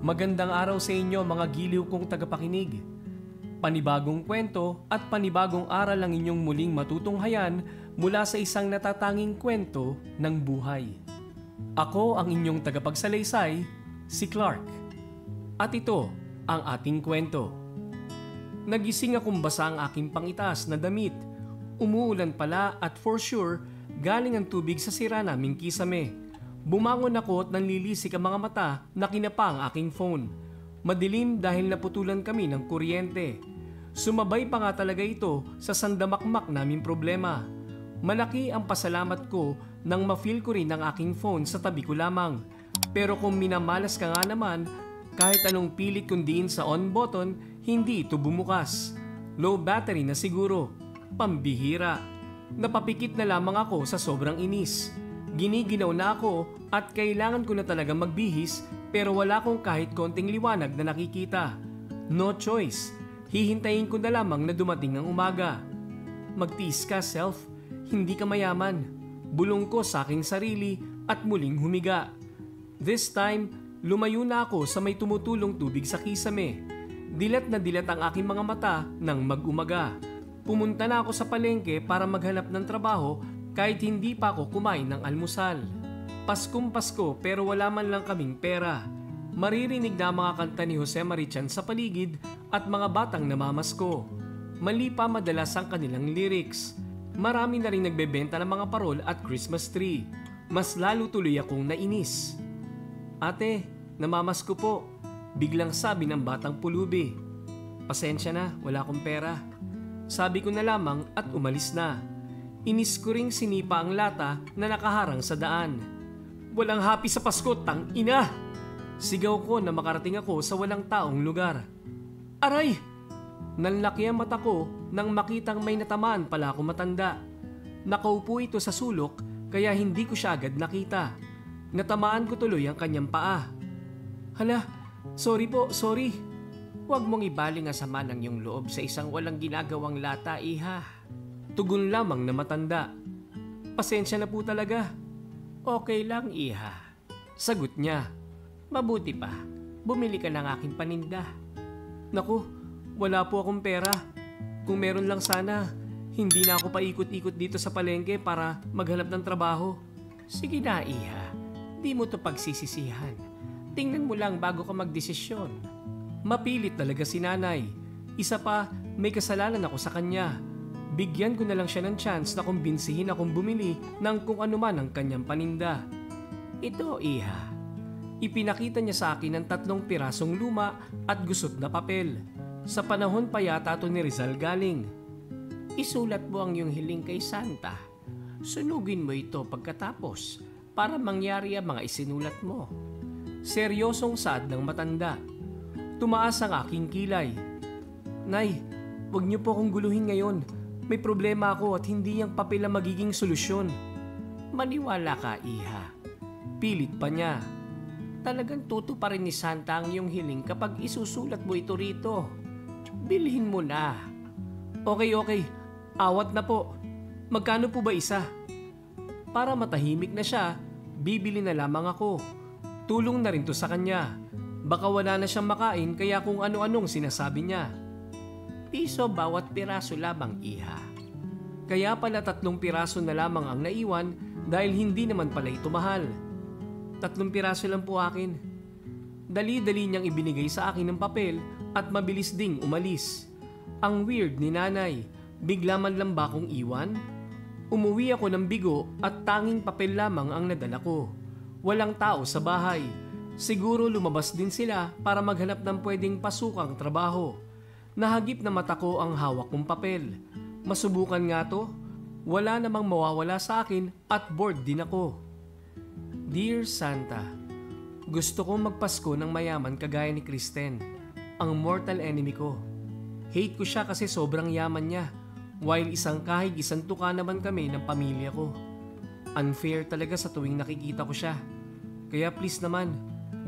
Magandang araw sa inyo mga giliw kong tagapakinig. Panibagong kwento at panibagong aral ang inyong muling matutunghayan mula sa isang natatanging kwento ng buhay. Ako ang inyong tagapagsalaysay, si Clark. At ito ang ating kwento. Nagising akong basa ang aking pangitaas na damit. Umuulan pala at for sure, galing ang tubig sa sira naming kisame. Bumangon ako at nanlilisik ang mga mata na kinapa ang aking phone. Madilim dahil naputulan kami ng kuryente. Sumabay pa nga talaga ito sa sandamakmak naming problema. Malaki ang pasalamat ko nang ma-feel ko rin ang aking phone sa tabi ko lamang. Pero kung minamalas ka nga naman, kahit anong pilit kong diin sa on button, hindi ito bumukas. Low battery na siguro. Pambihira. Napapikit na lamang ako sa sobrang inis. Giniginaw na ako at kailangan ko na talaga magbihis pero wala akong kahit konting liwanag na nakikita. No choice. Hihintayin ko na lamang na dumating ang umaga. Magtiis ka, self. Hindi ka mayaman. Bulong ko sa aking sarili at muling humiga. This time, lumayo na ako sa may tumutulong tubig sa kisame. Dilat na dilat ang aking mga mata nang mag-umaga. Pumunta na ako sa palengke para maghanap ng trabaho kahit hindi pa ako kumain ng almusal. Paskong Pasko pero wala man lang kaming pera. Maririnig na mga kanta ni Jose Marichan sa paligid at mga batang namamasko. Mali pa madalas ang kanilang lyrics. Marami na rin nagbebenta ng mga parol at Christmas tree. Mas lalo tuloy akong nainis. Ate, namamasko po. Biglang sabi ng batang pulubi. Pasensya na, wala akong pera. Sabi ko na lamang at umalis na. Inis ko ring sinipa ang lata na nakaharang sa daan. Walang happy sa Pasko, tang ina! Sigaw ko na makarating ako sa walang taong lugar. Aray! Nanlaki ang mata ko nang makitang may natamaan pala ako matanda. Nakaupo ito sa sulok kaya hindi ko siya agad nakita. Natamaan ko tuloy ang kanyang paa. Hala, sorry po, sorry. Huwag mong ibaling ang sama ng iyong loob sa isang walang ginagawang lata, iha. Tugon lamang na matanda. Pasensya na po talaga. Okay lang, iha. Sagot niya. Mabuti pa, bumili ka ng aking paninda. Naku, wala po akong pera. Kung meron lang sana, hindi na ako paikot-ikot dito sa palengke para maghanap ng trabaho. Sige na, iha. Di mo to pagsisisihan. Tingnan mo lang bago ka magdesisyon. Mapilit talaga si nanay. Isa pa, may kasalanan ako sa kanya. Bigyan ko na lang siya ng chance na kumbinsihin akong bumili ng kung ano man ang kanyang paninda. Ito, iha. Ipinakita niya sa akin ng 3 pirasong luma at gusot na papel. Sa panahon pa yata ito ni Rizal galing. Isulat mo ang iyong hiling kay Santa. Sunugin mo ito pagkatapos para mangyari ang mga isinulat mo. Seryosong saad ng matanda. Tumaas ang aking kilay. Nay, huwag niyo po akong guluhin ngayon. May problema ako at hindi ang papel ang magiging solusyon. Maniwala ka, iha. Pilit pa niya. Talagang tuto pa rin ni Santa ang iyong hiling kapag isusulat mo ito rito. Bilhin mo na. Okay. Awat na po. Magkano po ba isa? Para matahimik na siya, bibili na lamang ako. Tulong na rin to sa kanya. Baka wala na siyang makain kaya kung ano-anong sinasabi niya. Piso bawat piraso lamang, iha. Kaya pala 3 piraso na lamang ang naiwan dahil hindi naman pala ito mahal. 3 piraso lang po akin. Dali-dali niyang ibinigay sa akin ng papel at mabilis ding umalis. Ang weird ni nanay, bigla man lang ba akong iwan? Umuwi ako ng bigo at tanging papel lamang ang nadala ko. Walang tao sa bahay. Siguro lumabas din sila para maghanap ng pwedeng pasukang trabaho. Nahagip na mata ko ang hawak kong papel. Masubukan nga to. Wala namang mawawala sa akin at bored din ako. Dear Santa, gusto kong magpasko ng mayaman kagaya ni Kristen, ang mortal enemy ko. Hate ko siya kasi sobrang yaman niya, while isang kahig isang tuka naman kami ng pamilya ko. Unfair talaga sa tuwing nakikita ko siya. Kaya please naman,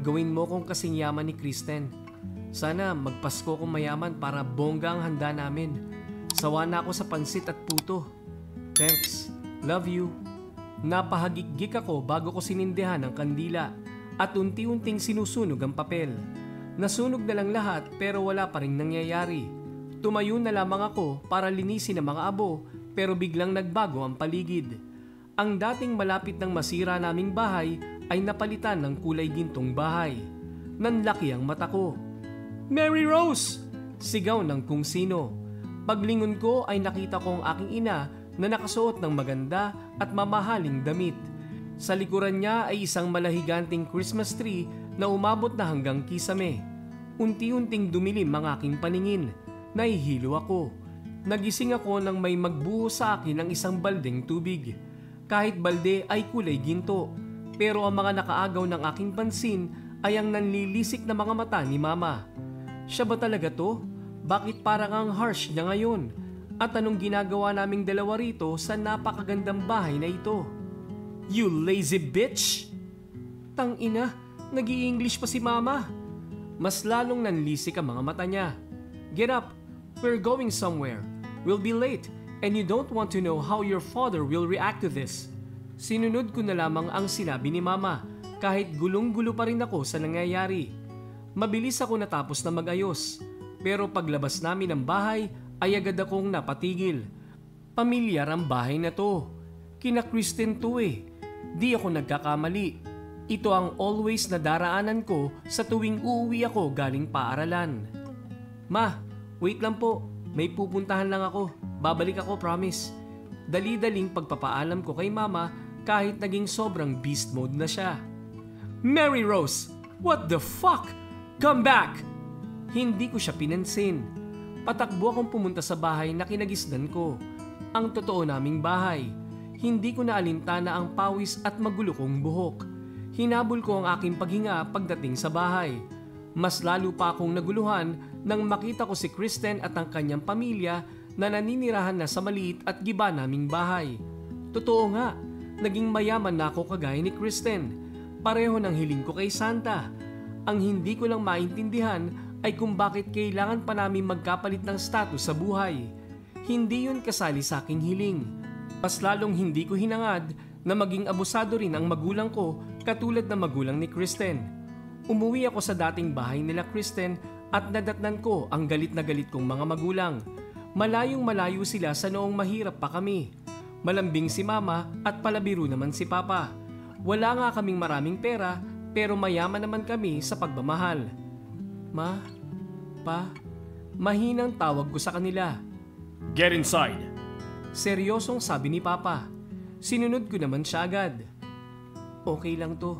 gawin mo kong kasing yaman ni Kristen. Sana magpasko kong mayaman para bongga ang handa namin. Sawa na ako sa pansit at puto. Thanks. Love you. Napahagik-gik ako bago ko sinindihan ang kandila at unti-unting sinusunog ang papel. Nasunog na lang lahat pero wala pa rin nangyayari. Tumayo na lamang ako para linisin ang mga abo pero biglang nagbago ang paligid. Ang dating malapit ng masira naming bahay ay napalitan ng kulay gintong bahay. Nanlaki ang mata ko. "Mary Rose!" Sigaw ng kung sino. Paglingon ko ay nakita ko ang aking ina na nakasuot ng maganda at mamahaling damit. Sa likuran niya ay isang malahiganting Christmas tree na umabot na hanggang kisame. Unti-unting dumilim ang aking paningin. Nahihilo ako. Nagising ako nang may magbuhos sa akin ng isang baldeng tubig. Kahit balde ay kulay ginto. Pero ang mga nakaagaw ng aking pansin ay ang nanlilisik na mga mata ni Mama. Siya ba talaga to? Bakit parang ang harsh niya ngayon? At anong ginagawa naming dalawa rito sa napakagandang bahay na ito? "You lazy bitch!" Tangina, nag-i-English pa si Mama. Mas lalong nanlisik ang mga mata niya. "Get up! We're going somewhere. We'll be late and you don't want to know how your father will react to this." Sinunod ko na lamang ang sinabi ni Mama kahit gulong-gulo pa rin ako sa nangyayari. Mabilis ako natapos na mag-ayos. Pero paglabas namin ng bahay ay agad akong napatigil. Pamilyar ang bahay na to. Kina Kristen to eh. Di ako nagkakamali. Ito ang always na daraanan ko sa tuwing uuwi ako galing paaralan. "Ma, wait lang po. May pupuntahan lang ako. Babalik ako, promise." Dali-daling pagpapaalam ko kay Mama kahit naging sobrang beast mode na siya. "Mary Rose! What the fuck? Come back!" Hindi ko siya pinansin. Patakbo akong pumunta sa bahay na kinagisnan ko. Ang totoo naming bahay. Hindi ko naalintana ang pawis at magulo kong buhok. Hinabol ko ang aking paghinga pagdating sa bahay. Mas lalo pa akong naguluhan nang makita ko si Kristen at ang kanyang pamilya na naninirahan na sa maliit at giba naming bahay. Totoo nga, naging mayaman na ako kagaya ni Kristen. Pareho ng hiling ko kay Santa. Ang hindi ko lang maintindihan ay kung bakit kailangan pa namin magkapalit ng status sa buhay. Hindi yun kasali sa aking hiling. Mas lalong hindi ko hinangad na maging abusado rin ang magulang ko katulad ng magulang ni Kristen. Umuwi ako sa dating bahay nila Kristen at nadatnan ko ang galit na galit kong mga magulang. Malayong malayo sila sa noong mahirap pa kami. Malambing si Mama at palabiro naman si Papa. Wala nga kaming maraming pera pero mayaman naman kami sa pagmamahal. "Ma, Pa," mahinang tawag ko sa kanila. "Get inside!" Seryosong sabi ni Papa. Sinunod ko naman siya agad. "Okay lang to.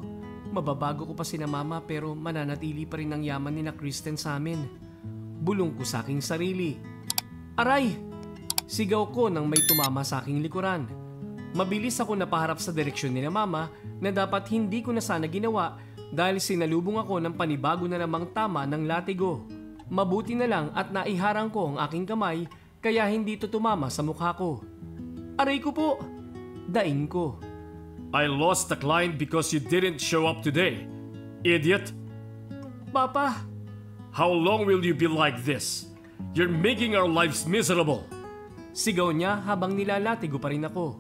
Mababago ko pa sina Mama pero mananatili pa rin ang yaman ni na Kristen sa amin." Bulong ko sa aking sarili. "Aray!" Sigaw ko nang may tumama sa aking likuran. Mabilis ako napaharap sa direksyon ni na Mama na dapat hindi ko na sana ginawa dahil sinalubong ako ng panibago na namang tama ng latigo. Mabuti na lang at naiharang ko ang aking kamay kaya hindi ito tumama sa mukha ko. "Aray ko po!" Daing ko. "I lost the client because you didn't show up today, idiot!" "Papa!" "How long will you be like this? You're making our lives miserable!" Sigaw niya habang nilalatigo pa rin ako.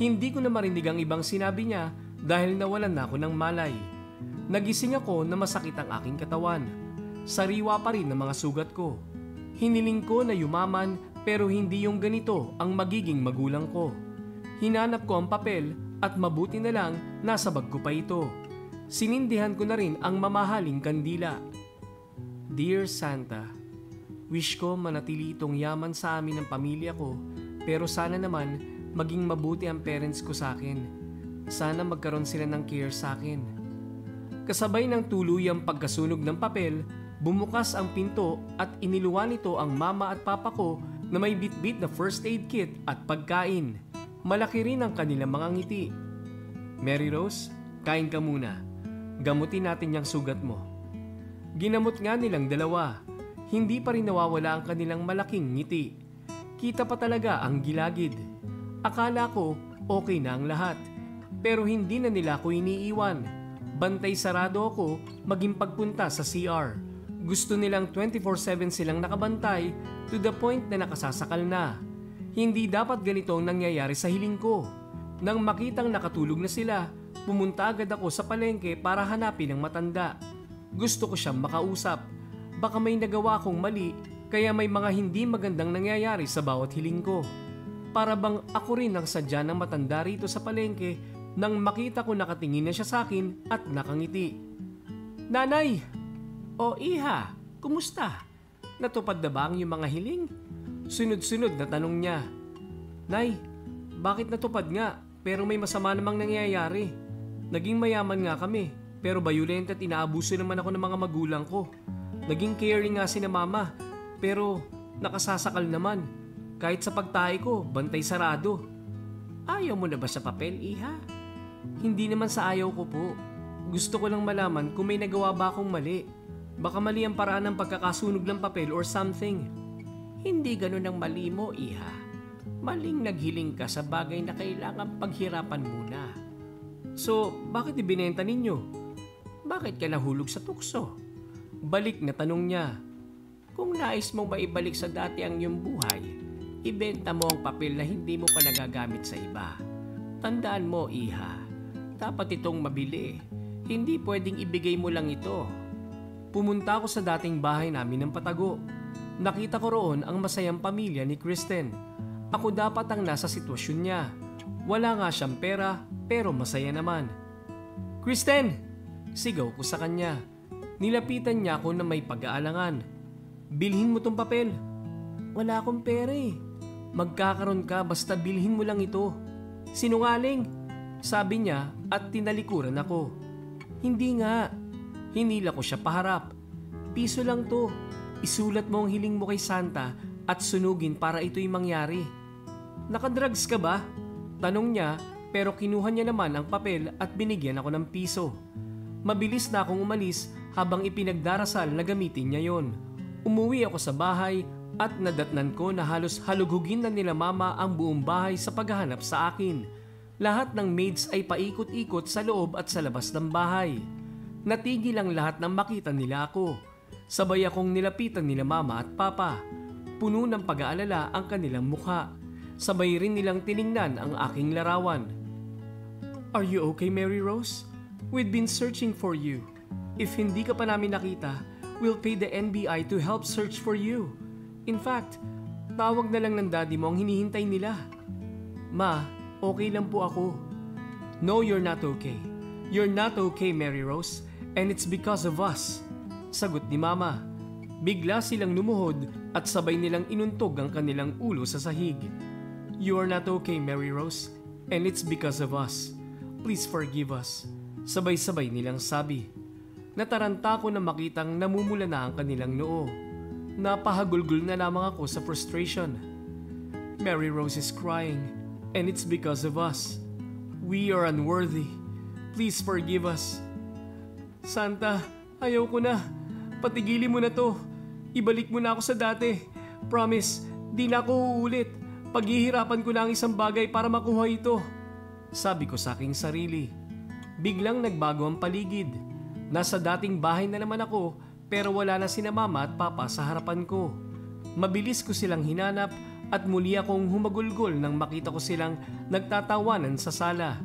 Hindi ko na marinig ang ibang sinabi niya dahil nawalan na ako ng malay. Nagising ako na masakit ang aking katawan. Sariwa pa rin ang mga sugat ko. Hiniling ko na yumaman pero hindi yung ganito ang magiging magulang ko. Hinanap ko ang papel at mabuti na lang nasa bag ko pa ito. Sinindihan ko na rin ang mamahaling kandila. "Dear Santa, wish ko manatili itong yaman sa amin ng pamilya ko pero sana naman maging mabuti ang parents ko sa akin. Sana magkaroon sila ng care sa akin." Kasabay ng tuluyang pagkasunog ng papel, bumukas ang pinto at iniluwan nito ang Mama at Papa ko na may bitbit na first aid kit at pagkain. Malaki rin ang kanilang mga ngiti. "Mary Rose, kain ka muna. Gamutin natin yung sugat mo." Ginamot nga nilang dalawa. Hindi pa rin nawawala ang kanilang malaking ngiti. Kita pa talaga ang gilagid. Akala ko okay na ang lahat. Pero hindi na nila ako iniiwan. Bantay sarado ako maging pagpunta sa CR. Gusto nilang 24/7 silang nakabantay to the point na nakasasakal na. Hindi dapat ganito ang nangyayari sa hiling ko. Nang makitang nakatulog na sila, pumunta agad ako sa palengke para hanapin ang matanda. Gusto ko siyang makausap. Baka may nagawa akong mali, kaya may mga hindi magandang nangyayari sa bawat hiling ko. Para bang ako rin ang sadya ng matanda rito sa palengke nang makita ko nakatingin na siya sa akin at nakangiti. Nanay! O iha, kumusta? Natupad na ba ang iyong mga hiling? Sunod-sunod na tanong niya. Nay, bakit natupad nga pero may masama namang nangyayari? Naging mayaman nga kami pero violent at inaabuso naman ako ng mga magulang ko. Naging caring nga si na mama pero nakasasakal naman. Kahit sa pagtahi ko, bantay sarado. Ayaw mo na ba sa papel, iha? Hindi naman sa ayaw ko po. Gusto ko lang malaman kung may nagawa ba akong mali. Baka mali ang paraan ng pagkakasunog ng papel or something. Hindi ganun ang mali mo, iha. Maling naghiling ka sa bagay na kailangan paghirapan muna. So, bakit ibinenta ninyo? Bakit ka nahulog sa tukso? Balik na tanong niya. Kung nais mong maibalik sa dati ang iyong buhay, ibenta mo ang papel na hindi mo pa nagagamit sa iba. Tandaan mo, iha, dapat itong mabili. Hindi pwedeng ibigay mo lang ito. Pumunta ako sa dating bahay namin ng Patago. Nakita ko roon ang masayang pamilya ni Kristen. Ako dapat ang nasa sitwasyon niya. Wala nga siyang pera, pero masaya naman. Kristen! Sigaw ko sa kanya. Nilapitan niya ako na may pag-aalangan. Bilhin mo tong papel. Wala akong pera eh. Magkakaroon ka basta bilhin mo lang ito. Sinungaling, sabi niya at tinalikuran ako. Hindi nga. Hinila ko siya paharap. Piso lang to. Isulat mo ang hiling mo kay Santa at sunugin para ito'y mangyari. Nakadrugs ka ba? Tanong niya pero kinuha niya naman ang papel at binigyan ako ng piso. Mabilis na akong umalis habang ipinagdarasal na gamitin niya yon. Umuwi ako sa bahay at nadatnan ko na halos halughugin na nila mama ang buong bahay sa paghahanap sa akin. Lahat ng maids ay paikot-ikot sa loob at sa labas ng bahay. Natigil ang lahat nang makita nila ako. Sabay akong nilapitan nila mama at papa. Puno ng pag-aalala ang kanilang mukha. Sabay rin nilang tiningnan ang aking larawan. Are you okay, Mary Rose? We've been searching for you. If hindi ka pa namin nakita, we'll pay the NBI to help search for you. In fact, tawag na lang ng daddy mo ang hinihintay nila. Ma, okay lang po ako. No, you're not okay. You're not okay, Mary Rose, and it's because of us. Sagot ni Mama. Bigla silang lumuhod at sabay nilang inuntog ang kanilang ulo sa sahig. You are not okay, Mary Rose, and it's because of us. Please forgive us. Sabay-sabay nilang sabi. Nataranta ko na makitang namumula na ang kanilang noo. Napahagulgul na lamang ako sa frustration. Mary Rose is crying, and it's because of us. We are unworthy. Please forgive us. Santa, ayaw ko na. Patigilin mo na to. Ibalik mo na ako sa dati. Promise, di na ako uulit. Paghihirapan ko na ang isang bagay para makuha ito. Sabi ko sa aking sarili. Biglang nagbago ang paligid. Nasa dating bahay na naman ako pero wala na sina mama at papa sa harapan ko. Mabilis ko silang hinanap at muli akong humagulgol nang makita ko silang nagtatawanan sa sala.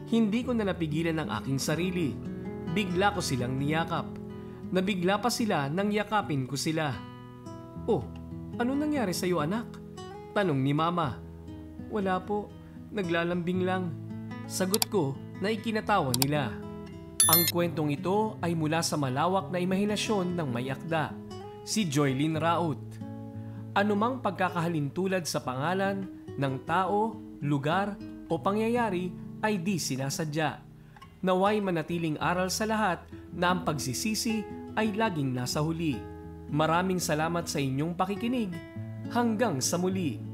Hindi ko na napigilan ang aking sarili. Bigla ko silang niyakap. Nabigla pa sila nang yakapin ko sila. Oh, ano nangyari sa iyo anak? Tanong ni mama. Wala po, naglalambing lang. Sagot ko na ikinatawa nila. Ang kwentong ito ay mula sa malawak na imahinasyon ng may akda, si Joylyn Raut. Anumang pagkakahalintulad sa pangalan ng tao, lugar o pangyayari ay di sinasadya. Naway manatiling aral sa lahat na ang pagsisisi ay laging nasa huli. Maraming salamat sa inyong pakikinig. Hanggang sa muli.